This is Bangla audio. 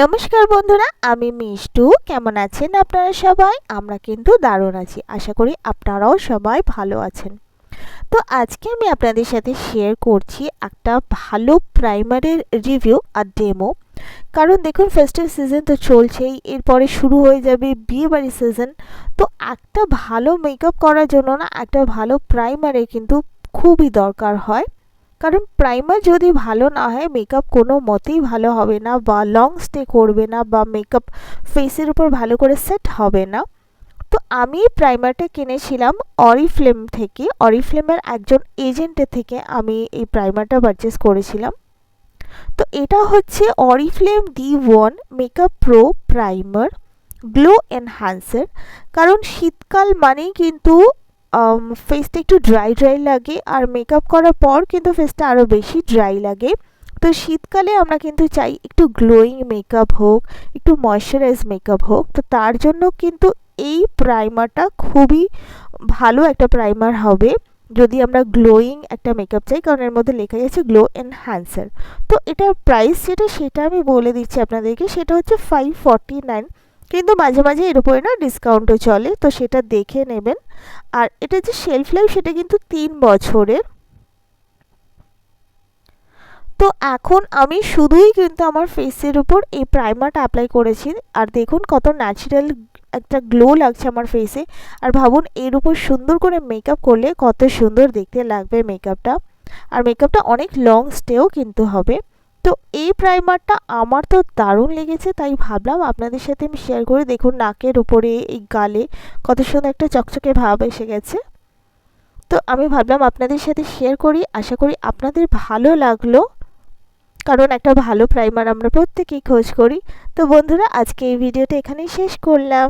নমস্কার বন্ধুরা, আমি মিষ্টু। কেমন আছেন আপনারা সবাই? আমরা কিন্তু দারুণ আছি। আশা করি আপনারাও সবাই ভালো আছেন। তো আজকে আমি আপনাদের সাথে শেয়ার করছি একটা ভালো প্রাইমারের রিভিউ আর ডেমো। কারণ দেখুন, ফেস্টিভ সিজন তো চলছেই, এরপরে শুরু হয়ে যাবে বিয়েবাড়ি সিজন। তো একটা ভালো মেকআপ করার জন্য না একটা ভালো প্রাইমারের কিন্তু খুবই দরকার হয়। কারণ প্রাইমার যদি ভালো না হয়, মেকআপ কোনো মতেই ভালো হবে না, বা লং স্টে করবে না, বা মেকআপ ফেসের উপর ভালো করে সেট হবে না। তো আমি প্রাইমারটা কিনেছিলাম অরিফ্লেম থেকে। অরিফ্লেমের একজন এজেন্টের থেকে আমি এই প্রাইমারটা পারচেস করেছিলাম। তো এটা হচ্ছে Oriflame D1 makeup pro primer glow enhancer. কারণ শীতকাল মানেই কিন্তু ফেসটা একটু ড্রাই ড্রাই লাগে, আর মেকআপ করার পর কিন্তু ফেসটা আরও বেশি ড্রাই লাগে। তো শীতকালে আমরা কিন্তু চাই একটু গ্লোয়িং মেকআপ হোক, একটু ময়শ্চারাইজ মেকআপ হোক। তো তার জন্য কিন্তু এই প্রাইমারটা খুবই ভালো একটা প্রাইমার হবে যদি আমরা গ্লোয়িং একটা মেকআপ চাই, কারণ এর মধ্যে লেখা আছে গ্লো এনহ্যান্সার। তো এটার প্রাইস সেটা আমি বলে দিচ্ছি আপনাদেরকে, সেটা হচ্ছে 549। কিন্তু মাঝে মাঝে এর উপরে না ডিসকাউন্টও চলে, তো সেটা দেখে নেবেন। আর এটা যে শেলফ লাইফ সেটা কিন্তু 3 বছরের। তো এখন আমি শুধুই কিন্তু আমার ফেসের উপর এই প্রাইমারটা অ্যাপ্লাই করেছি, আর দেখুন কত ন্যাচারাল একটা গ্লো লাগছে আমার ফেসে। আর ভাবুন, এর উপর সুন্দর করে মেকআপ করলে কত সুন্দর দেখতে লাগবে মেকআপটা। আর মেকআপটা অনেক লং স্টেও কিন্তু হবে। তো এই প্রাইমারটা আমার তো দারুণ লেগেছে, তাই ভাবলাম আপনাদের সাথে আমি শেয়ার করে। দেখুন নাকের উপরে, এই গালে কত সুন্দর একটা চকচকে ভাব এসে গেছে। তো আমি ভাবলাম আপনাদের সাথে শেয়ার করি, আশা করি আপনাদের ভালো লাগলো। কারণ একটা ভালো প্রাইমার আমরা প্রত্যেকেই খোঁজ করি। তো বন্ধুরা, আজকে এই ভিডিওটা এখানেই শেষ করলাম।